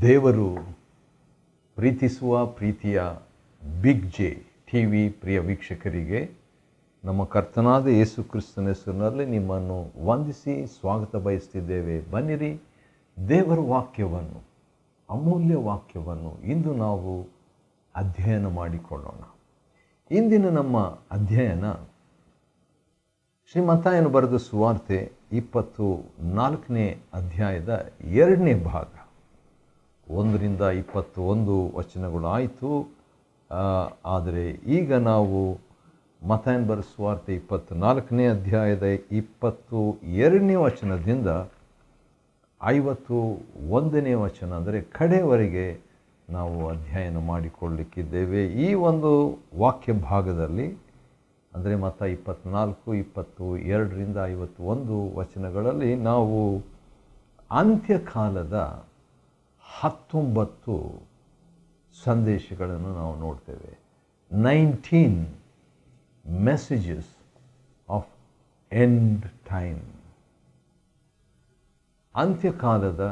ದೇವರು ಪ್ರೀತಿಸುವ ಪ್ರೀತಿಯ ಬಿಗ್ ಜೆ ಟಿ ವಿ ಪ್ರಿಯ ವೀಕ್ಷಕರಿಗೆ ನಮ್ಮ ಕರ್ತನಾದ ಯೇಸು ಕ್ರಿಸ್ತನ ಹೆಸರಿನಲ್ಲಿ ನಿಮ್ಮನ್ನು ವಂದಿಸಿ ಸ್ವಾಗತ ಬಯಸ್ತಿದ್ದೇವೆ. ಬನ್ನಿರಿ, ದೇವರ ವಾಕ್ಯವನ್ನು, ಅಮೂಲ್ಯ ವಾಕ್ಯವನ್ನು ಇಂದು ನಾವು ಅಧ್ಯಯನ ಮಾಡಿಕೊಳ್ಳೋಣ. ಇಂದಿನ ನಮ್ಮ ಅಧ್ಯಯನ ಶ್ರೀ ಮತ್ತಾಯನು ಬರೆದ ಸುವಾರ್ತೆ 24ನೇ ಅಧ್ಯಾಯದ 2ನೇ ಭಾಗ, 1ರಿಂದ 21 ವಚನಗಳು ಆಯಿತು. ಆದರೆ ಈಗ ನಾವು ಮತ್ತಾಯನ ಬರೆದ ಸುವಾರ್ತೆ 24ನೇ ಅಧ್ಯಾಯದ 22ನೇ ವಚನದಿಂದ 51ನೇ ವಚನ, ಅಂದರೆ ಕಡೆಯವರೆಗೆ ನಾವು ಅಧ್ಯಯನ ಮಾಡಿಕೊಳ್ಳಲಿಕ್ಕಿದ್ದೇವೆ. ಈ ಒಂದು ವಾಕ್ಯ ಭಾಗದಲ್ಲಿ, ಅಂದರೆ ಮತ್ತಾಯ 24, 22ರಿಂದ 51 ವಚನಗಳಲ್ಲಿ ನಾವು ಅಂತ್ಯಕಾಲದ 19 ಸಂದೇಶಗಳನ್ನು ನಾವು ನೋಡ್ತೇವೆ. 19 ಮೆಸೇಜಸ್ ಆಫ್ ಎಂಡ್ ಟೈಮ್. ಅಂತ್ಯಕಾಲದ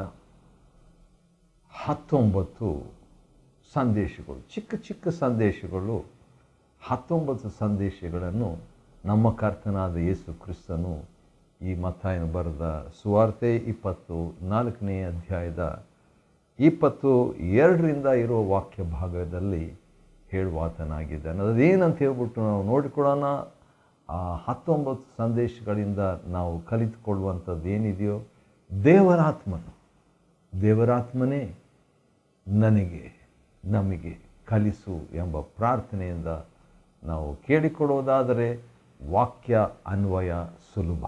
19 ಸಂದೇಶಗಳು, ಚಿಕ್ಕ ಚಿಕ್ಕ ಸಂದೇಶಗಳು, 19 ಸಂದೇಶಗಳನ್ನು ನಮ್ಮ ಕರ್ತನಾದ ಯೇಸು ಕ್ರಿಸ್ತನು ಈ ಮತ್ತಾಯನು ಬರೆದ ಸುವಾರ್ತೆ 24ನೇ ಅಧ್ಯಾಯದ 22ರಿಂದ ಇರೋ ವಾಕ್ಯ ಭಾಗದಲ್ಲಿ ಹೇಳುವಾತನಾಗಿದ್ದಾನೆ. ಅದೇನಂತ ಹೇಳ್ಬಿಟ್ಟು ನಾವು ನೋಡಿಕೊಳ್ಳೋಣ. ಆ 19 ಸಂದೇಶಗಳಿಂದ ನಾವು ಕಲಿತುಕೊಳ್ಳುವಂಥದ್ದು ಏನಿದೆಯೋ, ದೇವರಾತ್ಮನೇ ನನಗೆ, ನಮಗೆ ಕಲಿಸು ಎಂಬ ಪ್ರಾರ್ಥನೆಯಿಂದ ನಾವು ಕೇಳಿಕೊಳ್ಳೋದಾದರೆ ವಾಕ್ಯ ಅನ್ವಯ ಸುಲಭ.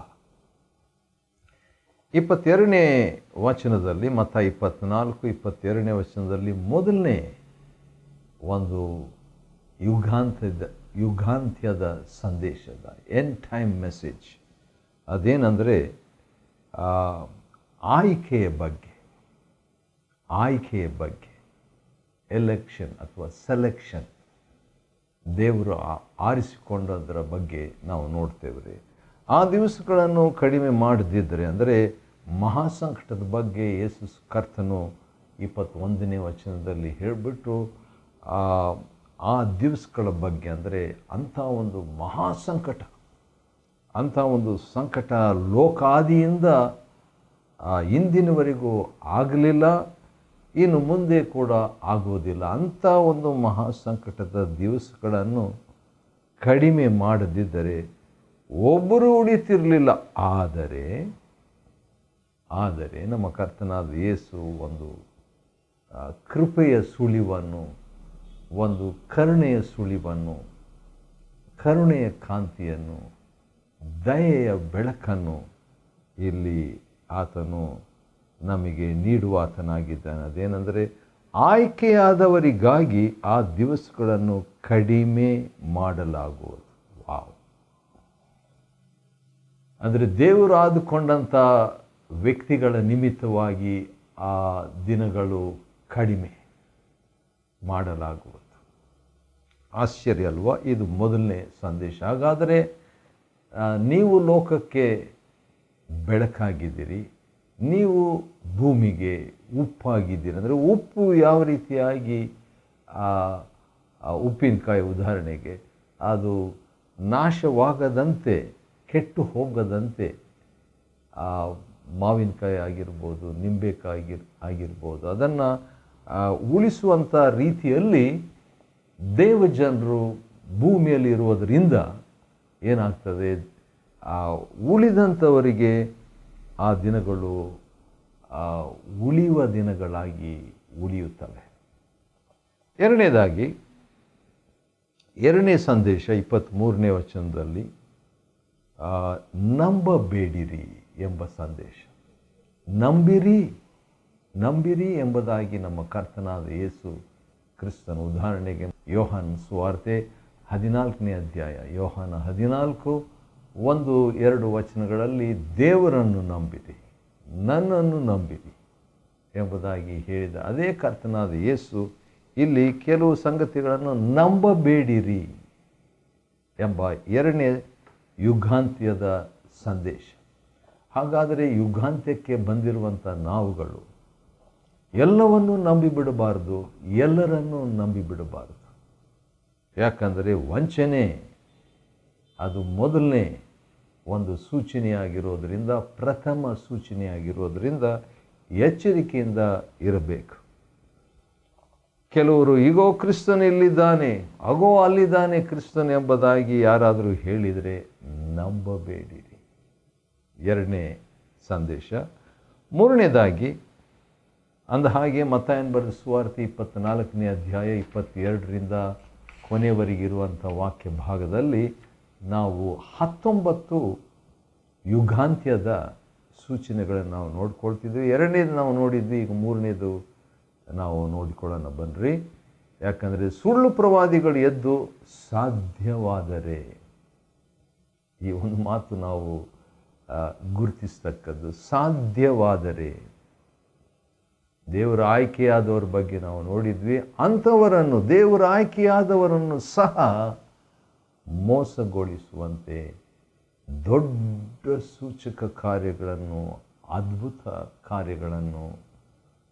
22ನೇ ವಚನದಲ್ಲಿ, ಮತ್ತಾಯ 24, 22ನೇ ವಚನದಲ್ಲಿ ಮೊದಲನೇ ಒಂದು ಯುಗಾಂತ್ಯದ ಸಂದೇಶದ ಎಂಡ್ ಟೈಮ್ ಮೆಸೇಜ್ ಅದೇನೆಂದರೆ ಆಯ್ಕೆಯ ಬಗ್ಗೆ, ಎಲೆಕ್ಷನ್ ಅಥವಾ ಸೆಲೆಕ್ಷನ್, ದೇವರು ಆರಿಸಿಕೊಂಡದರ ಬಗ್ಗೆ ನಾವು ನೋಡ್ತೇವೆ. ಆ ದಿವಸಗಳನ್ನು ಕಡಿಮೆ ಮಾಡದಿದ್ದರೆ, ಅಂದರೆ ಮಹಾಸಂಕಟದ ಬಗ್ಗೆ ಯೇಸು ಕರ್ತನು 21ನೇ ವಚನದಲ್ಲಿ ಹೇಳಿಬಿಟ್ಟು ಆ ದಿವಸಗಳ ಬಗ್ಗೆ, ಅಂದರೆ ಅಂಥ ಒಂದು ಮಹಾಸಂಕಟ, ಅಂಥ ಒಂದು ಸಂಕಟ ಲೋಕಾದಿಯಿಂದ ಇಂದಿನವರೆಗೂ ಆಗಲಿಲ್ಲ, ಇನ್ನು ಮುಂದೆ ಕೂಡ ಆಗುವುದಿಲ್ಲ. ಅಂಥ ಒಂದು ಮಹಾಸಂಕಟದ ದಿವಸಗಳನ್ನು ಕಡಿಮೆ ಮಾಡದಿದ್ದರೆ ಒಬ್ಬರು ಉಳಿತಿರಲಿಲ್ಲ. ಆದರೆ ನಮ್ಮ ಕರ್ತನಾದ ಯೇಸು ಒಂದು ಕೃಪೆಯ ಸುಳಿವನ್ನು, ಒಂದು ಕರುಣೆಯ ಸುಳಿವನ್ನು, ಕರುಣೆಯ ಕಾಂತಿಯನ್ನು, ದಯೆಯ ಬೆಳಕನ್ನು ಇಲ್ಲಿ ಆತನು ನಮಗೆ ನೀಡುವಾತನಾಗಿದ್ದಾನೆ. ಅದೇನೆಂದರೆ ಆಯ್ಕೆಯಾದವರಿಗಾಗಿ ಆ ದಿವಸಗಳನ್ನು ಕಡಿಮೆ ಮಾಡಲಾಗುವುದು. ವಾವ್! ಅಂದರೆ ದೇವರು ಆದುಕೊಂಡಂಥ ವ್ಯಕ್ತಿಗಳ ನಿಮಿತ್ತವಾಗಿ ಆ ದಿನಗಳು ಕಡಿಮೆ ಮಾಡಲಾಗುವುದು. ಆಶ್ಚರ್ಯ ಅಲ್ವಾ? ಇದು ಮೊದಲನೇ ಸಂದೇಶ. ಹಾಗಾದರೆ ನೀವು ಲೋಕಕ್ಕೆ ಬೆಳಕಾಗಿದ್ದೀರಿ, ನೀವು ಭೂಮಿಗೆ ಉಪ್ಪಾಗಿದ್ದೀರಿ. ಅಂದರೆ ಉಪ್ಪು ಯಾವ ರೀತಿಯಾಗಿ, ಉಪ್ಪಿನಕಾಯಿ ಉದಾಹರಣೆಗೆ, ಅದು ನಾಶವಾಗದಂತೆ, ಕೆಟ್ಟು ಹೋಗದಂತೆ, ಮಾವಿನಕಾಯಿ ಆಗಿರ್ಬೋದು, ನಿಂಬೆಕಾಯಿ ಆಗಿರ್ಬೋದು, ಅದನ್ನು ಉಳಿಸುವಂಥ ರೀತಿಯಲ್ಲಿ ದೇವಜನರು ಭೂಮಿಯಲ್ಲಿ ಇರುವುದರಿಂದ ಏನಾಗ್ತದೆ, ಉಳಿದಂಥವರಿಗೆ ಆ ದಿನಗಳು ಉಳಿಯುವ ದಿನಗಳಾಗಿ ಉಳಿಯುತ್ತವೆ. ಎರಡನೇದಾಗಿ, ಎರಡನೇ ಸಂದೇಶ 23ನೇ ವಚನದಲ್ಲಿ ನಂಬಬೇಡಿರಿ ಎಂಬ ಸಂದೇಶ. ನಂಬಿರಿ ಎಂಬುದಾಗಿ ನಮ್ಮ ಕರ್ತನಾದ ಯೇಸು ಕ್ರಿಸ್ತನ, ಉದಾಹರಣೆಗೆ ಯೋಹಾನ ಸುವಾರ್ತೆ 14ನೇ ಅಧ್ಯಾಯ, ಯೋಹಾನ 14, 1, 2 ವಚನಗಳಲ್ಲಿ ದೇವರನ್ನು ನಂಬಿರಿ, ನನ್ನನ್ನು ನಂಬಿರಿ ಎಂಬುದಾಗಿ ಹೇಳಿದ ಅದೇ ಕರ್ತನಾದ ಯೇಸು ಇಲ್ಲಿ ಕೆಲವು ಸಂಗತಿಗಳನ್ನು ನಂಬಬೇಡಿರಿ ಎಂಬ ಎರಡನೇ ಯುಗಾಂತ್ಯದ ಸಂದೇಶ. ಹಾಗಾದರೆ ಯುಗಾಂತ್ಯಕ್ಕೆ ಬಂದಿರುವಂಥ ನಾವುಗಳು ಎಲ್ಲವನ್ನೂ ನಂಬಿಬಿಡಬಾರ್ದು, ಎಲ್ಲರನ್ನೂ ನಂಬಿಬಿಡಬಾರ್ದು. ಯಾಕಂದರೆ ವಂಚನೆ ಅದು ಮೊದಲನೇ ಒಂದು ಸೂಚನೆಯಾಗಿರೋದರಿಂದ, ಪ್ರಥಮ ಸೂಚನೆಯಾಗಿರೋದರಿಂದ ಎಚ್ಚರಿಕೆಯಿಂದ ಇರಬೇಕು. ಕೆಲವರು ಈಗೋ ಕ್ರಿಸ್ತನು ಇಲ್ಲಿದ್ದಾನೆ, ಅಗೋ ಅಲ್ಲಿದ್ದಾನೆ ಕ್ರಿಸ್ತನು ಎಂಬುದಾಗಿ ಯಾರಾದರೂ ಹೇಳಿದರೆ ನಂಬಬೇಡಿರಿ. ಎರಡನೇ ಸಂದೇಶ. ಮೂರನೇದಾಗಿ, ಅಂದ ಹಾಗೆ ಮತ್ತಾಯನ ಬರೆದ ಸುವಾರ್ತೆ 24ನೇ ಅಧ್ಯಾಯ 22ರಿಂದ ಕೊನೆಯವರೆಗಿರುವಂಥ ವಾಕ್ಯ ಭಾಗದಲ್ಲಿ ನಾವು 19 ಯುಗಾಂತ್ಯದ ಸೂಚನೆಗಳನ್ನು ನಾವು ನೋಡ್ಕೊಳ್ತಿದ್ವಿ. ಎರಡನೇದು ನಾವು ನೋಡಿದ್ವಿ, ಈಗ ಮೂರನೇದು ನಾವು ನೋಡಿಕೊಳ್ಳೋಣ ಬನ್ನಿರಿ. ಯಾಕಂದರೆ ಸುಳ್ಳು ಪ್ರವಾದಿಗಳು ಎದ್ದು ಸಾಧ್ಯವಾದರೆ, ಈ ಒಂದು ಮಾತು ನಾವು ಗುರುತಿಸ್ತಕ್ಕದ್ದು, ಸಾಧ್ಯವಾದರೆ. ದೇವರ ಆಯ್ಕೆಯಾದವರ ಬಗ್ಗೆ ನಾವು ನೋಡಿದ್ವಿ. ಅಂಥವರನ್ನು, ದೇವರ ಆಯ್ಕೆಯಾದವರನ್ನು ಸಹ ಮೋಸಗೊಳಿಸುವಂತೆ ದೊಡ್ಡ ಸೂಚಕ ಕಾರ್ಯಗಳನ್ನು, ಅದ್ಭುತ ಕಾರ್ಯಗಳನ್ನು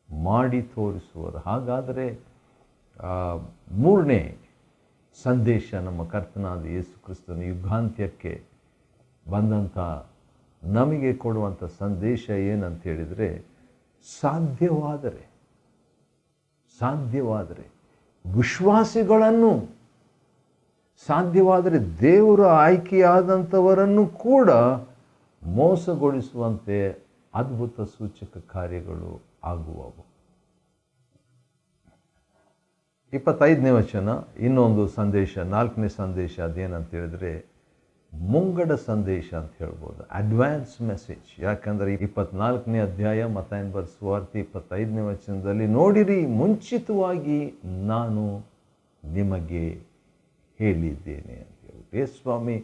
ಮಾಡಿ ತೋರಿಸುವರು. ಹಾಗಾದರೆ ಮೂರನೇ ಸಂದೇಶ, ನಮ್ಮ ಕರ್ತನಾದ ಯೇಸು ಕ್ರಿಸ್ತನ ಯುಗಾಂತ್ಯಕ್ಕೆ ಬಂದಂಥ ನಮಗೆ ಕೊಡುವಂಥ ಸಂದೇಶ ಏನಂತ ಹೇಳಿದರೆ, ಸಾಧ್ಯವಾದರೆ ವಿಶ್ವಾಸಿಗಳನ್ನು, ಸಾಧ್ಯವಾದರೆ ದೇವರ ಆಯ್ಕೆಯಾದಂಥವರನ್ನು ಕೂಡ ಮೋಸಗೊಳಿಸುವಂತೆ ಅದ್ಭುತ ಸೂಚಕ ಕಾರ್ಯಗಳು ಆಗುವವು. 25ನೇ ವಚನ, ಇನ್ನೊಂದು ಸಂದೇಶ, 4ನೇ ಸಂದೇಶ. ಅದೇನಂತ ಹೇಳಿದ್ರೆ ಮುಂಗಡ ಸಂದೇಶ ಅಂತ ಹೇಳ್ಬೋದು, ಅಡ್ವಾನ್ಸ್ ಮೆಸೇಜ್. ಯಾಕಂದರೆ 24ನೇ ಅಧ್ಯಾಯ ಮತ್ತಾಯನ ಬರೆದ ಸುವಾರ್ತೆ 25ನೇ ವಚನದಲ್ಲಿ, ನೋಡಿರಿ ಮುಂಚಿತವಾಗಿ ನಾನು ನಿಮಗೆ ಹೇಳಿದ್ದೇನೆ ಅಂತ ಹೇಳ್ಬಿಟ್ಟು ಯೇಸು ಸ್ವಾಮಿ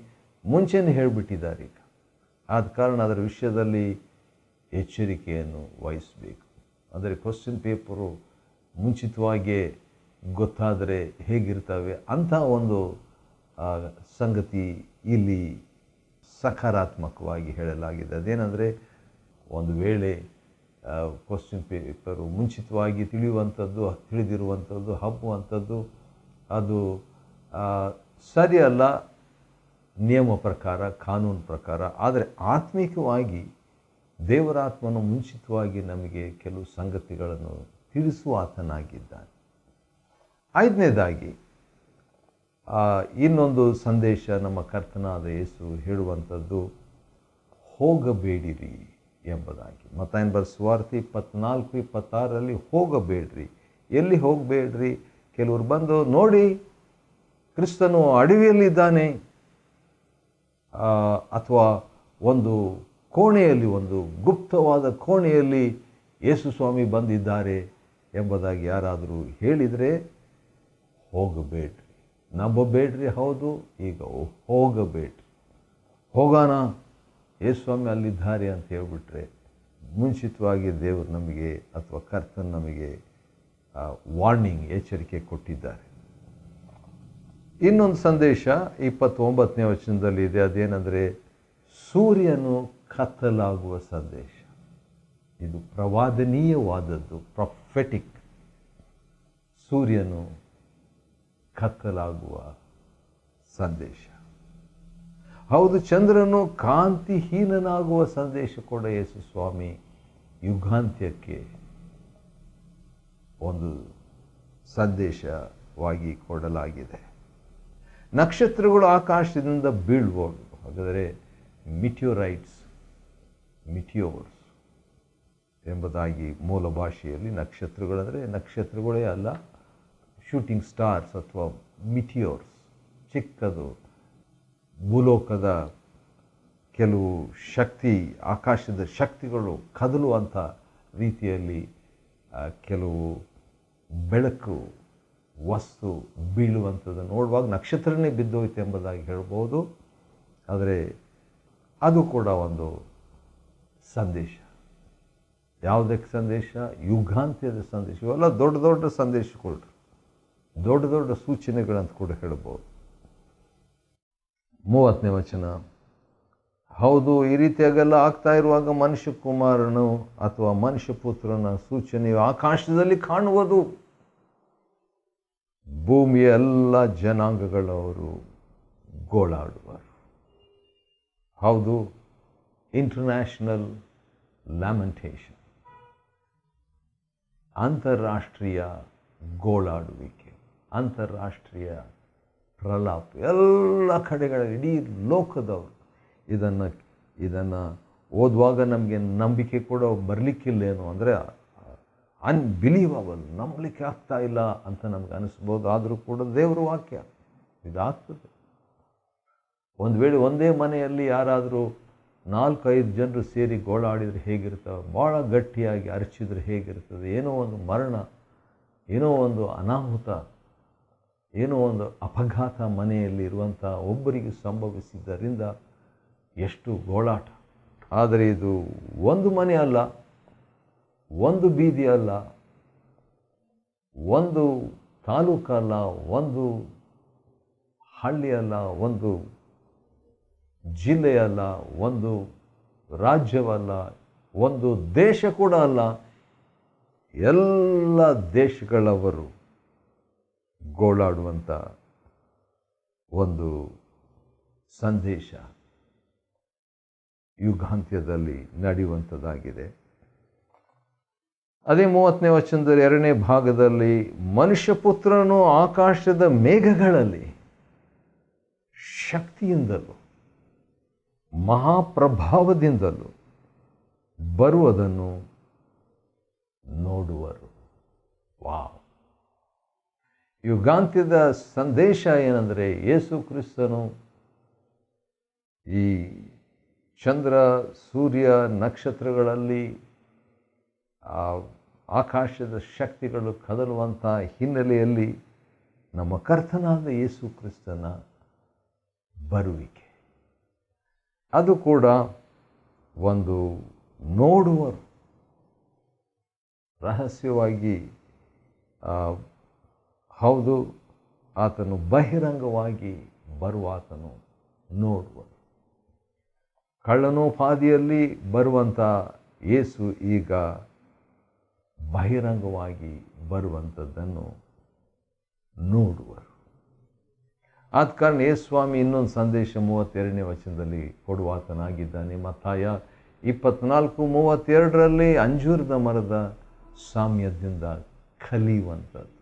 ಮುಂಚೆನೇ ಹೇಳಿಬಿಟ್ಟಿದ್ದಾರೆ. ಈಗ ಆದ ಕಾರಣ ಅದರ ವಿಷಯದಲ್ಲಿ ಎಚ್ಚರಿಕೆಯನ್ನು ವಹಿಸಬೇಕು. ಅಂದರೆ ಕ್ವಶ್ಚನ್ ಪೇಪರು ಮುಂಚಿತವಾಗಿಯೇ ಗೊತ್ತಾದರೆ ಹೇಗಿರ್ತವೆ ಅಂಥ ಒಂದು ಸಂಗತಿ ಇಲ್ಲಿ ಸಕಾರಾತ್ಮಕವಾಗಿ ಹೇಳಲಾಗಿದೆ. ಅದೇನೆಂದರೆ, ಒಂದು ವೇಳೆ ಕ್ವಶ್ಚನ್ ಪೇಪರು ಮುಂಚಿತವಾಗಿ ತಿಳಿದಿರುವಂಥದ್ದು, ಹಬ್ಬುವಂಥದ್ದು ಅದು ಸರಿಯಲ್ಲ ನಿಯಮ ಪ್ರಕಾರ, ಕಾನೂನು ಪ್ರಕಾರ. ಆದರೆ ಆತ್ಮಿಕವಾಗಿ ದೇವರಾತ್ಮನು ಮುಂಚಿತವಾಗಿ ನಮಗೆ ಕೆಲವು ಸಂಗತಿಗಳನ್ನು ತಿಳಿಸುವ ಆತನಾಗಿದ್ದಾನೆ. 5ನೇದಾಗಿ, ಇನ್ನೊಂದು ಸಂದೇಶ ನಮ್ಮ ಕರ್ತನಾದ ಯೇಸು ಹೇಳುವಂಥದ್ದು ಹೋಗಬೇಡಿರಿ ಎಂಬುದಾಗಿ. ಮತ್ತಾಯನ ಬರೆದ ಸುವಾರ್ತೆ 24-26ರಲ್ಲಿ ಹೋಗಬೇಡ್ರಿ. ಎಲ್ಲಿ ಹೋಗಬೇಡ್ರಿ? ಕೆಲವರು ಬಂದು, ನೋಡಿ ಕ್ರಿಸ್ತನು ಅಡವಿಯಲ್ಲಿದ್ದಾನೆ, ಅಥವಾ ಒಂದು ಕೋಣೆಯಲ್ಲಿ, ಒಂದು ಗುಪ್ತವಾದ ಕೋಣೆಯಲ್ಲಿ ಯೇಸು ಸ್ವಾಮಿ ಬಂದಿದ್ದಾರೆ ಎಂಬುದಾಗಿ ಯಾರಾದರೂ ಹೇಳಿದರೆ ಹೋಗಬೇಡ್ರಿ, ನಂಬಬೇಡ್ರಿ. ಹೌದು, ಈಗ ಹೋಗಬೇಡ್ರಿ. ಹೋಗೋಣ, ಯೇಸು ಸ್ವಾಮಿ ಅಲ್ಲಿದ್ದಾರೆ ಅಂತ ಹೇಳ್ಬಿಟ್ರೆ ಮುಂಚಿತವಾಗಿ ದೇವರು ನಮಗೆ ಅಥವಾ ಕರ್ತನ ನಮಗೆ ವಾರ್ನಿಂಗ್, ಎಚ್ಚರಿಕೆ ಕೊಟ್ಟಿದ್ದಾರೆ. ಇನ್ನೊಂದು ಸಂದೇಶ 29ನೇ ವಚನದಲ್ಲಿ ಇದೆ. ಅದೇನೆಂದರೆ ಸೂರ್ಯನು ಕತ್ತಲಾಗುವ ಸಂದೇಶ. ಇದು ಪ್ರವಾದನೀಯವಾದದ್ದು, ಪ್ರೊಫೆಟಿಕ್. ಸೂರ್ಯನು ಕತ್ತಲಾಗುವ ಸಂದೇಶ. ಹೌದು, ಚಂದ್ರನು ಕಾಂತಿಹೀನನಾಗುವ ಸಂದೇಶ ಕೂಡ ಯೇಸು ಸ್ವಾಮಿ ಯುಗಾಂತ್ಯಕ್ಕೆ ಒಂದು ಸಂದೇಶವಾಗಿ ಕೊಡಲಾಗಿದೆ. ನಕ್ಷತ್ರಗಳು ಆಕಾಶದಿಂದ ಬೀಳ್ಬೋದು. ಹಾಗಾದರೆ ಮಿಟಿಯೋರ್ಸ್ ಎಂಬುದಾಗಿ ಮೂಲ ಭಾಷೆಯಲ್ಲಿ ನಕ್ಷತ್ರಗಳಂದರೆ ನಕ್ಷತ್ರಗಳೇ ಅಲ್ಲ, ಶೂಟಿಂಗ್ ಸ್ಟಾರ್ಸ್ ಅಥವಾ ಮಿಟಿಯೋರ್ಸ್, ಚಿಕ್ಕದು ಭೂಲೋಕದ ಕೆಲವು ಶಕ್ತಿ, ಆಕಾಶದ ಶಕ್ತಿಗಳು ಕದಲುವಂಥ ರೀತಿಯಲ್ಲಿ ಕೆಲವು ಬೆಳಕು ವಸ್ತು ಬೀಳುವಂಥದ್ದು ನೋಡುವಾಗ ನಕ್ಷತ್ರನೇ ಬಿದ್ದೋಯ್ತು ಎಂಬುದಾಗಿ ಹೇಳ್ಬೋದು. ಆದರೆ ಅದು ಕೂಡ ಒಂದು ಸಂದೇಶ. ಯಾವುದಕ್ಕೆ ಸಂದೇಶ? ಯುಗಾಂತ್ಯದ ಸಂದೇಶ. ಇವೆಲ್ಲ ದೊಡ್ಡ ದೊಡ್ಡ ಸಂದೇಶಗಳು, ದೊಡ್ಡ ದೊಡ್ಡ ಸೂಚನೆಗಳಂತ ಕೂಡ ಹೇಳ್ಬೋದು. 30ನೇ ವಚನ, ಹೌದು, ಈ ರೀತಿಯಾಗೆಲ್ಲ ಆಗ್ತಾ ಇರುವಾಗ ಮನುಷ್ಯ ಕುಮಾರನು ಅಥವಾ ಮನುಷ್ಯ ಪುತ್ರನ ಸೂಚನೆಯು ಆಕಾಶದಲ್ಲಿ ಕಾಣುವುದು. ಭೂಮಿಯ ಎಲ್ಲ ಜನಾಂಗಗಳವರು ಗೋಳಾಡುವರು. ಹೌದು, ಇಂಟರ್ನ್ಯಾಷನಲ್ ಲ್ಯಾಮೆಂಟೇಷನ್, ಅಂತಾರಾಷ್ಟ್ರೀಯ ಗೋಳಾಡುವಿಕೆ, ಅಂತಾರಾಷ್ಟ್ರೀಯ ಪ್ರಲಾಪ. ಎಲ್ಲ ಕಡೆಗಳ ಇಡೀ ಲೋಕದವರು ಇದನ್ನು ಓದುವಾಗ ನಮಗೆ ನಂಬಿಕೆ ಕೂಡ ಬರಲಿಕ್ಕಿಲ್ಲೇನು, ಅಂದರೆ ಅನ್ಬಿಲೀವಬಲ್, ನಂಬಲಿಕ್ಕೆ ಆಗ್ತಾ ಇಲ್ಲ ಅಂತ ನಮ್ಗೆ ಅನಿಸ್ಬೋದು. ಆದರೂ ಕೂಡ ದೇವರ ವಾಕ್ಯ ಇದಾಗ್ತದೆ. ಒಂದು ವೇಳೆ ಒಂದೇ ಮನೆಯಲ್ಲಿ ಯಾರಾದರೂ 4-5 ಜನರು ಸೇರಿ ಗೋಳಾಡಿದರೆ ಹೇಗಿರ್ತವೆ, ಭಾಳ ಗಟ್ಟಿಯಾಗಿ ಅರಚಿದ್ರೆ ಹೇಗಿರ್ತದೆ, ಏನೋ ಒಂದು ಮರಣ, ಏನೋ ಒಂದು ಅನಾಹುತ, ಏನೋ ಒಂದು ಅಪಘಾತ ಮನೆಯಲ್ಲಿ ಇರುವಂಥ ಒಬ್ಬರಿಗೆ ಸಂಭವಿಸಿದ್ದರಿಂದ ಎಷ್ಟು ಗೋಳಾಟ. ಆದರೆ ಇದು ಒಂದು ಮನೆ ಅಲ್ಲ, ಒಂದು ಬೀದಿ ಅಲ್ಲ, ಒಂದು ತಾಲೂಕಲ್ಲ, ಒಂದು ಹಳ್ಳಿ ಅಲ್ಲ, ಒಂದು ಜಿಲ್ಲೆಯಲ್ಲ, ಒಂದು ರಾಜ್ಯವಲ್ಲ, ಒಂದು ದೇಶ ಕೂಡ ಅಲ್ಲ. ಎಲ್ಲ ದೇಶಗಳವರು ಗೋಳಾಡುವಂಥ ಒಂದು ಸಂದೇಶ ಯುಗಾಂತ್ಯದಲ್ಲಿ ನಡೆಯುವಂಥದ್ದಾಗಿದೆ. ಅದೇ 30ನೇ ವಚನದಲ್ಲಿ 2ನೇ ಭಾಗದಲ್ಲಿ, ಮನುಷ್ಯ ಪುತ್ರನು ಆಕಾಶದ ಮೇಘಗಳಲ್ಲಿ ಶಕ್ತಿಯಿಂದಲೂ ಮಹಾಪ್ರಭಾವದಿಂದಲೂ ಬರುವುದನ್ನು ನೋಡುವರು. ವಾವ್! ಯುಗಾಂತ್ಯದ ಸಂದೇಶ ಏನಂದರೆ, ಯೇಸು ಕ್ರಿಸ್ತನು ಈ ಚಂದ್ರ, ಸೂರ್ಯ, ನಕ್ಷತ್ರಗಳಲ್ಲಿ ಆಕಾಶದ ಶಕ್ತಿಗಳು ಕದಲುವಂಥ ಹಿನ್ನೆಲೆಯಲ್ಲಿ ನಮ್ಮ ಕರ್ತನಾದ ಯೇಸು ಕ್ರಿಸ್ತನ ಬರುವಿಕೆ, ಅದು ಕೂಡ ಒಂದು ನೋಡುವರು, ರಹಸ್ಯವಾಗಿ. ಹೌದು, ಆತನು ಬಹಿರಂಗವಾಗಿ ಬರುವಾತನು ನೋಡುವರು. ಕಳ್ಳನೋಪಾದಿಯಲ್ಲಿ ಬರುವಂಥ ಯೇಸು ಈಗ ಬಹಿರಂಗವಾಗಿ ಬರುವಂಥದ್ದನ್ನು ನೋಡುವರು. ಆದ ಕಾರಣ ಯೇಸು ಸ್ವಾಮಿ ಇನ್ನೊಂದು ಸಂದೇಶ 32ನೇ ವಚನದಲ್ಲಿ ಕೊಡುವಾತನಾಗಿದ್ದಾನೆ. ಮತ್ತಾಯ 24:32 ಅಂಜೂರದ ಮರದ ಸಾಮ್ಯದಿಂದ ಕಲಿಯುವಂಥದ್ದು.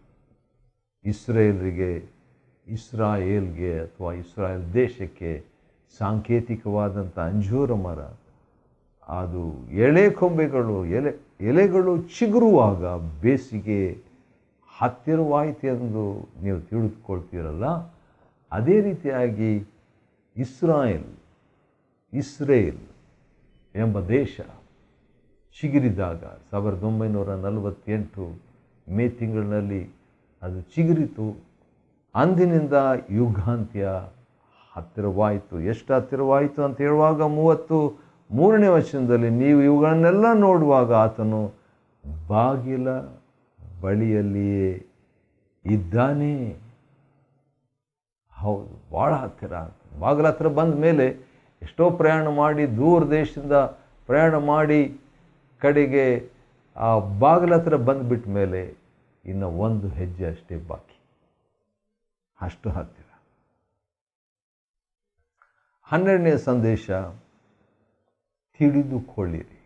ಇಸ್ರಾಯೇಲ್ಗೆ ಅಥವಾ ಇಸ್ರಾಯೇಲ್ ದೇಶಕ್ಕೆ ಸಾಂಕೇತಿಕವಾದಂಥ ಅಂಜೂರ ಮರ, ಅದು ಎಳೆ ಕೊಂಬೆಗಳು, ಎಲೆಗಳು ಚಿಗುರುವಾಗ ಬೇಸಿಗೆ ಹತ್ತಿರವಾಯಿತು ಎಂದು ನೀವು ತಿಳಿದುಕೊಳ್ತೀರಲ್ಲ, ಅದೇ ರೀತಿಯಾಗಿ ಇಸ್ರೇಲ್ ಎಂಬ ದೇಶ ಚಿಗುರಿದಾಗ 1948 ಮೇ ತಿಂಗಳಿನಲ್ಲಿ ಅದು ಚಿಗುರಿತು. ಅಂದಿನಿಂದ ಯುಗಾಂತ್ಯ ಹತ್ತಿರವಾಯಿತು. ಎಷ್ಟು ಹತ್ತಿರವಾಯಿತು ಅಂತ ಹೇಳುವಾಗ 33ನೇ ವಚನದಲ್ಲಿ, ನೀವು ಇವುಗಳನ್ನೆಲ್ಲ ನೋಡುವಾಗ ಆತನು ಬಾಗಿಲ ಬಳಿಯಲ್ಲಿಯೇ ಇದ್ದಾನೆ. ಹೌದು, ಭಾಳ ಹತ್ತಿರ. ಬಾಗಿಲ ಹತ್ತಿರ ಬಂದ ಮೇಲೆ ಎಷ್ಟೋ ಪ್ರಯಾಣ ಮಾಡಿ, ದೂರ ದೇಶದಿಂದ ಪ್ರಯಾಣ ಮಾಡಿ ಕಡೆಗೆ ಆ ಬಾಗಿಲ ಹತ್ತಿರ ಬಂದುಬಿಟ್ಟ ಮೇಲೆ ಇನ್ನು ಒಂದು ಹೆಜ್ಜೆ ಅಷ್ಟೇ ಬಾಕಿ, ಅಷ್ಟು ಹತ್ತಿರ. 12ನೇ ಸಂದೇಶ, ತಿಳಿದುಕೊಳ್ಳಿರಿ.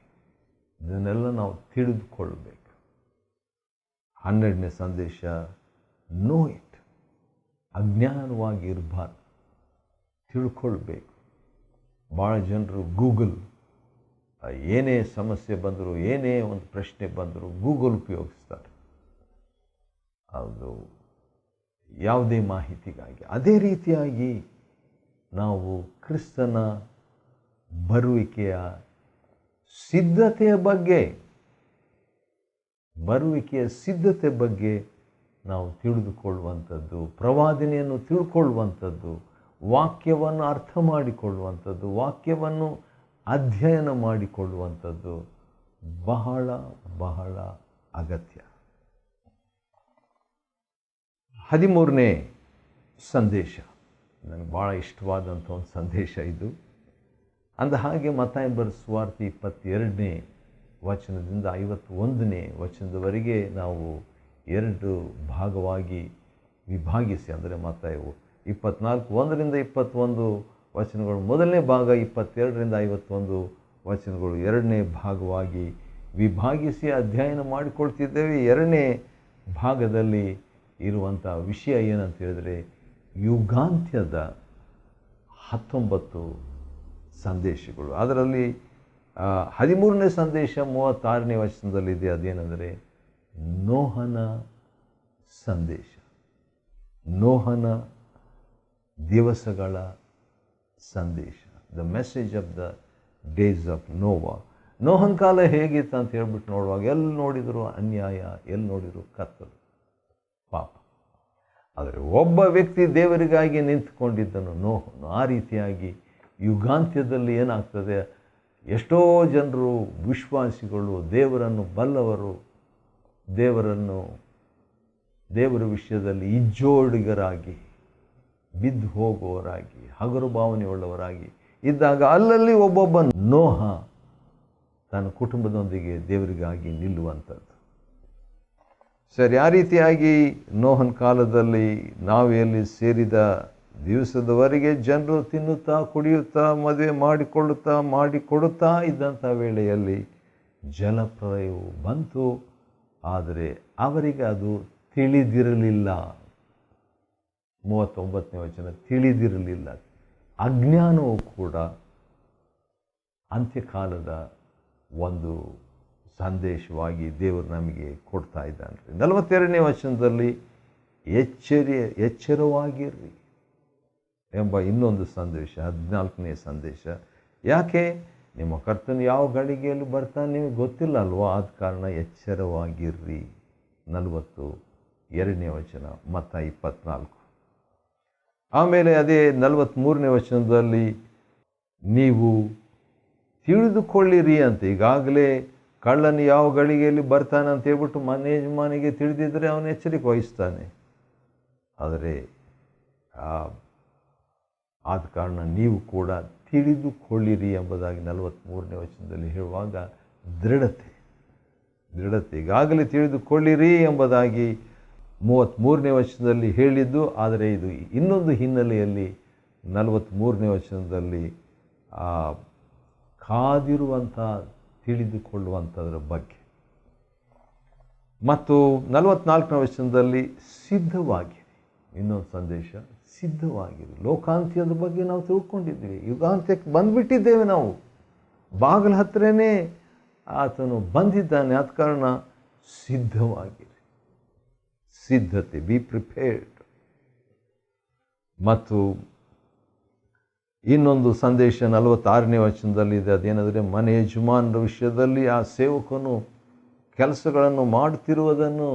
ಇದನ್ನೆಲ್ಲ ನಾವು ತಿಳಿದುಕೊಳ್ಳಬೇಕು. 12ನೇ ಸಂದೇಶ, ನೋ ಇಟ್, ಅಜ್ಞಾನವಾಗಿ ಇರಬಾರ್ದು, ತಿಳ್ಕೊಳ್ಬೇಕು. ಭಾಳ ಜನರು ಗೂಗಲ್, ಏನೇ ಸಮಸ್ಯೆ ಬಂದರೂ, ಏನೇ ಒಂದು ಪ್ರಶ್ನೆ ಬಂದರೂ ಗೂಗಲ್ ಉಪಯೋಗಿಸ್ತಾರೆ, ಅದು ಯಾವುದೇ ಮಾಹಿತಿಗಾಗಿ. ಅದೇ ರೀತಿಯಾಗಿ ನಾವು ಕ್ರಿಸ್ತನ ಬರುವಿಕೆಯ ಸಿದ್ಧತೆ ಬಗ್ಗೆ ನಾವು ತಿಳಿದುಕೊಳ್ಳುವಂಥದ್ದು, ಪ್ರವಾದನೆಯನ್ನು ತಿಳ್ಕೊಳ್ಳುವಂಥದ್ದು, ವಾಕ್ಯವನ್ನು ಅರ್ಥ ಮಾಡಿಕೊಳ್ಳುವಂಥದ್ದು, ವಾಕ್ಯವನ್ನು ಅಧ್ಯಯನ ಮಾಡಿಕೊಳ್ಳುವಂಥದ್ದು ಬಹಳ ಬಹಳ ಅಗತ್ಯ. 13ನೇ ಸಂದೇಶ, ನನಗೆ ಭಾಳ ಇಷ್ಟವಾದಂಥ ಒಂದು ಸಂದೇಶ ಇದು. ಅಂದ ಹಾಗೆ ಮತ್ತಾಯ ಬರೆದ ಸುವಾರ್ತೆ 22ನೇ ವಚನದಿಂದ 51ನೇ ವಚನದವರೆಗೆ ನಾವು 2 ಭಾಗವಾಗಿ ವಿಭಾಗಿಸಿ, ಅಂದರೆ ಮತ್ತಾಯವು 24 1ರಿಂದ 21 ವಚನಗಳು ಮೊದಲನೇ ಭಾಗ, 22ರಿಂದ 51 ವಚನಗಳು ಎರಡನೇ ಭಾಗವಾಗಿ ವಿಭಾಗಿಸಿ ಅಧ್ಯಯನ ಮಾಡಿಕೊಳ್ತಿದ್ದೇವೆ. ಎರಡನೇ ಭಾಗದಲ್ಲಿ ಇರುವಂಥ ವಿಷಯ ಏನಂತ ಹೇಳಿದರೆ, ಯುಗಾಂತ್ಯದ 19 ಸಂದೇಶಗಳು. ಅದರಲ್ಲಿ 13ನೇ ಸಂದೇಶ 36ನೇ ವಚನದಲ್ಲಿದೆ. ಅದೇನೆಂದರೆ ನೋಹನ ಸಂದೇಶ, ನೋಹನ ದಿವಸಗಳ ಸಂದೇಶ, the message of the days of Noah. ನೋಹನ ಕಾಲ ಹೇಗಿತ್ತು ಅಂತ ಹೇಳ್ಬಿಟ್ಟು ನೋಡುವಾಗ ಎಲ್ಲಿ ನೋಡಿದರೂ ಅನ್ಯಾಯ, ಎಲ್ಲಿ ನೋಡಿದರೂ ಕತ್ತಲು, ಪಾಪ. ಆದರೆ ಒಬ್ಬ ವ್ಯಕ್ತಿ ದೇವರಿಗಾಗಿ ನಿಂತುಕೊಂಡಿದ್ದನು, ನೋಹನು. ಆ ರೀತಿಯಾಗಿ ಯುಗಾಂತ್ಯದಲ್ಲಿ ಏನಾಗ್ತದೆ, ಎಷ್ಟೋ ಜನರು ವಿಶ್ವಾಸಿಗಳು, ದೇವರನ್ನು ಬಲ್ಲವರು, ದೇವರ ವಿಷಯದಲ್ಲಿ ಇಜ್ಜೋಡಿಗರಾಗಿ, ಬಿದ್ದು ಹೋಗುವವರಾಗಿ, ಹಗರು ಭಾವನೆಯುಳ್ಳವರಾಗಿ ಇದ್ದಾಗ ಅಲ್ಲಲ್ಲಿ ಒಬ್ಬೊಬ್ಬ ನೋಹ ತನ್ನ ಕುಟುಂಬದೊಂದಿಗೆ ದೇವರಿಗಾಗಿ ನಿಲ್ಲುವಂಥದ್ದು. ಸರಿ, ಆ ರೀತಿಯಾಗಿ ನೋಹನ ಕಾಲದಲ್ಲಿ ನಾವು ಎಲ್ಲಿ ಸೇರಿದ ದಿವಸದವರೆಗೆ ಜನರು ತಿನ್ನುತ್ತಾ ಕುಡಿಯುತ್ತಾ ಮದುವೆ ಮಾಡಿಕೊಡುತ್ತಾ ಇದ್ದಂಥ ವೇಳೆಯಲ್ಲಿ ಜಲಪ್ರಳಯವು ಬಂತು. ಆದರೆ ಅವರಿಗೆ ಅದು ತಿಳಿದಿರಲಿಲ್ಲ. 39ನೇ ವಚನ, ತಿಳಿದಿರಲಿಲ್ಲ. ಅಜ್ಞಾನವು ಕೂಡ ಅಂತ್ಯಕಾಲದ ಒಂದು ಸಂದೇಶವಾಗಿ ದೇವರು ನಮಗೆ ಕೊಡ್ತಾ ಇದ್ದಾನೆ. 42ನೇ ವಚನದಲ್ಲಿ ಎಚ್ಚರವಾಗಿರ್ರಿ ಎಂಬ ಇನ್ನೊಂದು ಸಂದೇಶ, 14ನೇ ಸಂದೇಶ. ಯಾಕೆ? ನಿಮ್ಮ ಕರ್ತನು ಯಾವ ಗಳಿಗೆಯಲ್ಲಿ ಬರ್ತಾನೆ ನಿಮಗೆ ಗೊತ್ತಿಲ್ಲ ಅಲ್ವಾ, ಆದ ಕಾರಣ ಎಚ್ಚರವಾಗಿರ್ರಿ. 42ನೇ ವಚನ, ಮತ್ತಾಯ 24. ಆಮೇಲೆ ಅದೇ 43ನೇ ವಚನದಲ್ಲಿ ನೀವು ತಿಳಿದುಕೊಳ್ಳಿರಿ ಅಂತ. ಈಗಾಗಲೇ ಕಳ್ಳನು ಯಾವ ಗಳಿಗೆಯಲ್ಲಿ ಬರ್ತಾನೆ ಅಂತ ಹೇಳ್ಬಿಟ್ಟು ಮನೆ ಯಜಮಾನಿಗೆ ತಿಳಿದಿದ್ದರೆ ಅವನು ಎಚ್ಚರಿಕೆ ವಹಿಸ್ತಾನೆ. ಆದರೆ ಆದ ಕಾರಣ ನೀವು ಕೂಡ ತಿಳಿದುಕೊಳ್ಳಿರಿ ಎಂಬುದಾಗಿ 43ನೇ ವಚನದಲ್ಲಿ ಹೇಳುವಾಗ ದೃಢತೆ, ಈಗಾಗಲೇ ತಿಳಿದುಕೊಳ್ಳಿರಿ ಎಂಬುದಾಗಿ 33ನೇ ವಚನದಲ್ಲಿ ಹೇಳಿದ್ದು. ಆದರೆ ಇದು ಇನ್ನೊಂದು ಹಿನ್ನೆಲೆಯಲ್ಲಿ 43ನೇ ವಚನದಲ್ಲಿ ಕಾದಿರುವಂಥ, ತಿಳಿದುಕೊಳ್ಳುವಂಥದ್ರ ಬಗ್ಗೆ. ಮತ್ತು 44ನೇ ವಚನದಲ್ಲಿ ಸಿದ್ಧವಾಗಿರಿ, ಇನ್ನೊಂದು ಸಂದೇಶ, ಸಿದ್ಧವಾಗಿರಿ. ಲೋಕಾಂತ್ಯದ ಬಗ್ಗೆ ನಾವು ತಿಳ್ಕೊಂಡಿದ್ದೀವಿ, ಯುಗಾಂತ್ಯಕ್ಕೆ ಬಂದುಬಿಟ್ಟಿದ್ದೇವೆ ನಾವು, ಬಾಗಿಲ ಹತ್ರನೇ ಆತನು ಬಂದಿದ್ದಾನೆ. ಆದ ಕಾರಣ ಸಿದ್ಧವಾಗಿರಿ, ಸಿದ್ಧತೆ, ಬಿ ಪ್ರಿಪೇರ್ಡ್. ಮತ್ತು ಇನ್ನೊಂದು ಸಂದೇಶ 46ನೇ ವಚನದಲ್ಲಿದೆ. ಅದೇನೆಂದರೆ ಮನೆ ಯಜಮಾನರ ವಿಷಯದಲ್ಲಿ ಆ ಸೇವಕನು ಕೆಲಸಗಳನ್ನು ಮಾಡುತ್ತಿರುವುದನ್ನು,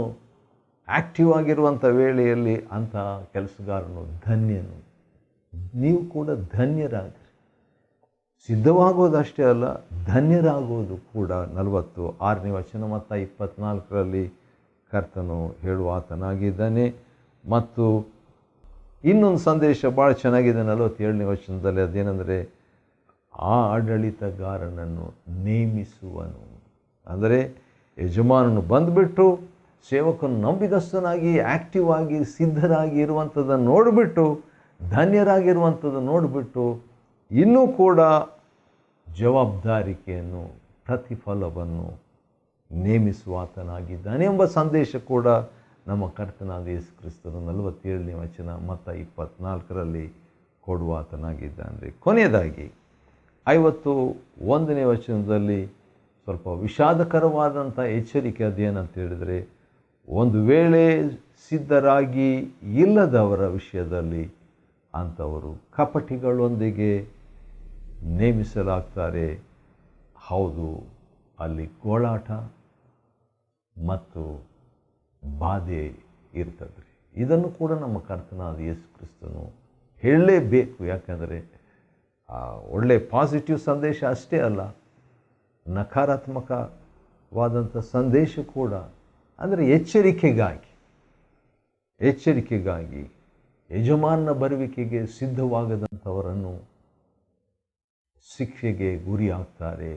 ಆ್ಯಕ್ಟಿವ್ ಆಗಿರುವಂಥ ವೇಳೆಯಲ್ಲಿ ಅಂಥ ಕೆಲಸಗಾರನು ಧನ್ಯನು. ನೀವು ಕೂಡ ಧನ್ಯರಾಗಿರಿ. ಸಿದ್ಧವಾಗೋದಷ್ಟೇ ಅಲ್ಲ, ಧನ್ಯರಾಗುವುದು ಕೂಡ. 46ನೇ ವಚನ ಮತ್ತು 24ರಲ್ಲಿ ಕರ್ತನು ಹೇಳುವಾತನಾಗಿದ್ದಾನೆ. ಮತ್ತು ಇನ್ನೊಂದು ಸಂದೇಶ ಭಾಳ ಚೆನ್ನಾಗಿದೆ 47ನೇ ವಚನದಲ್ಲಿ. ಅದೇನೆಂದರೆ ಆ ಆಡಳಿತಗಾರನನ್ನು ನೇಮಿಸುವನು. ಅಂದರೆ ಯಜಮಾನನು ಬಂದುಬಿಟ್ಟು ಸೇವಕನು ನಂಬಿಗಸ್ತನಾಗಿ, ಆ್ಯಕ್ಟಿವ್ ಆಗಿ, ಸಿದ್ಧರಾಗಿ ಇರುವಂಥದ್ದನ್ನು ನೋಡಿಬಿಟ್ಟು, ಧನ್ಯರಾಗಿರುವಂಥದ್ದು ನೋಡಿಬಿಟ್ಟು, ಇನ್ನೂ ಕೂಡ ಜವಾಬ್ದಾರಿಕೆಯನ್ನು, ಪ್ರತಿಫಲವನ್ನು ನೇಮಿಸುವಾತನಾಗಿದ್ದಾನೆ ಎಂಬ ಸಂದೇಶ ಕೂಡ ನಮ್ಮ ಕರ್ತನಾದ ಯೇಸು ಕ್ರಿಸ್ತನು 47ನೇ ವಚನ ಮತ್ತು 24ರಲ್ಲಿ ಕೊಡುವಾತನಾಗಿದ್ದಾನೆ. ಕೊನೆಯದಾಗಿ 51ನೇ ವಚನದಲ್ಲಿ ಸ್ವಲ್ಪ ವಿಷಾದಕರವಾದಂಥ ಎಚ್ಚರಿಕೆ. ಅದೇನಂತ ಹೇಳಿದರೆ, ಒಂದು ವೇಳೆ ಸಿದ್ಧರಾಗಿ ಇಲ್ಲದವರ ವಿಷಯದಲ್ಲಿ ಅಂಥವರು ಕಪಟಿಗಳೊಂದಿಗೆ ನೇಮಿಸಲಾಗ್ತಾರೆ. ಹೌದು, ಅಲ್ಲಿ ಗೋಳಾಟ ಮತ್ತು ಬಾಧೆ ಇರ್ತದೆ. ಇದನ್ನು ಕೂಡ ನಮ್ಮ ಕರ್ತನಾದ ಯೇಸು ಕ್ರಿಸ್ತನು ಹೇಳಲೇಬೇಕು. ಯಾಕಂದರೆ ಒಳ್ಳೆ ಪಾಸಿಟಿವ್ ಸಂದೇಶ ಅಷ್ಟೇ ಅಲ್ಲ, ನಕಾರಾತ್ಮಕವಾದಂಥ ಸಂದೇಶ ಕೂಡ. ಅಂದರೆ ಎಚ್ಚರಿಕೆಗಾಗಿ ಯಜಮಾನನ ಬರುವಿಕೆಗೆ ಸಿದ್ಧವಾಗದಂಥವರನ್ನು ಶಿಕ್ಷೆಗೆ ಗುರಿಯಾಗ್ತಾರೆ.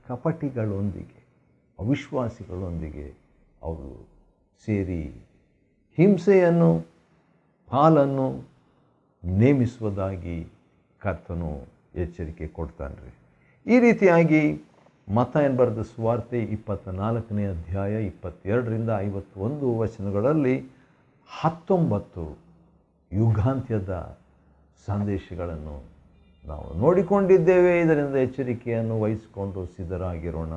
ಕಪಟಿಗಳೊಂದಿಗೆ, ಅವಿಶ್ವಾಸಿಗಳೊಂದಿಗೆ ಅವರು ಸೇರಿ ಹಿಂಸೆಯನ್ನು, ಪಾಲನ್ನು ನೇಮಿಸುವುದಾಗಿ ಕರ್ತನು ಎಚ್ಚರಿಕೆ ಕೊಡ್ತಾನೆ. ಈ ರೀತಿಯಾಗಿ ಮತ್ತಾಯನ ಬರೆದ ಸುವಾರ್ತೆ 24ನೇ ಅಧ್ಯಾಯ 22ರಿಂದ 51 ವಚನಗಳಲ್ಲಿ 19 ಯುಗಾಂತ್ಯದ ಸಂದೇಶಗಳನ್ನು ನಾವು ನೋಡಿಕೊಂಡಿದ್ದೇವೆ. ಇದರಿಂದ ಎಚ್ಚರಿಕೆಯನ್ನು ವಹಿಸಿಕೊಂಡು ಸಿದ್ಧರಾಗಿರೋಣ.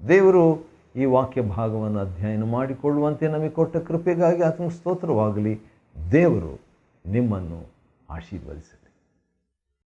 ದೇವರು ಈ ವಾಕ್ಯ ಭಾಗವನ್ನು ಅಧ್ಯಯನ ಮಾಡಿಕೊಳ್ಳುವಂತೆ ನಮಗೆ ಕೊಟ್ಟ ಕೃಪೆಗಾಗಿ ಆತನಿಗೆ ಸ್ತೋತ್ರವಾಗಲಿ. ದೇವರು ನಿಮ್ಮನ್ನು ಆಶೀರ್ವದಿಸಲಿ.